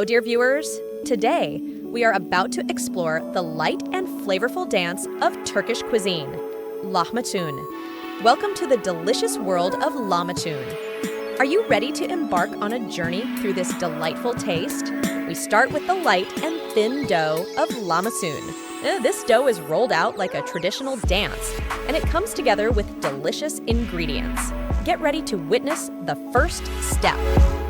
Hello, dear viewers. Today, we are about to explore the light and flavorful dance of Turkish cuisine, Lahmacun. Welcome to the delicious world of Lahmacun. Are you ready to embark on a journey through this delightful taste? We start with the light and thin dough of Lahmacun. This dough is rolled out like a traditional dance, and it comes together with delicious ingredients. Get ready to witness the first step.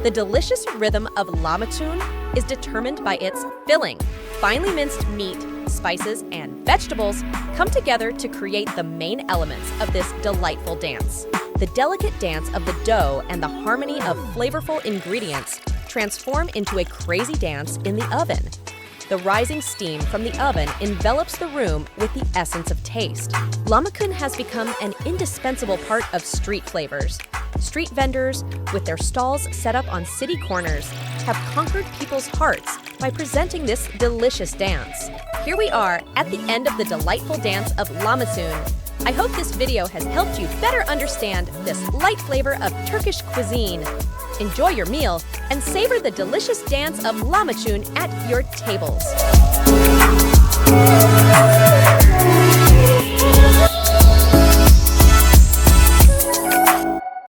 The delicious rhythm of Lahmacun is determined by its filling. Finely minced meat, spices, and vegetables come together to create the main elements of this delightful dance. The delicate dance of the dough and the harmony of flavorful ingredients transform into a crazy dance in the oven. The rising steam from the oven envelops the room with the essence of taste. Lahmacun has become an indispensable part of street flavors. Street vendors, with their stalls set up on city corners, have conquered people's hearts by presenting this delicious dance. Here we are at the end of the delightful dance of Lahmacun. I hope this video has helped you better understand this light flavor of Turkish cuisine. Enjoy your meal and savor the delicious dance of Lahmacun at your tables.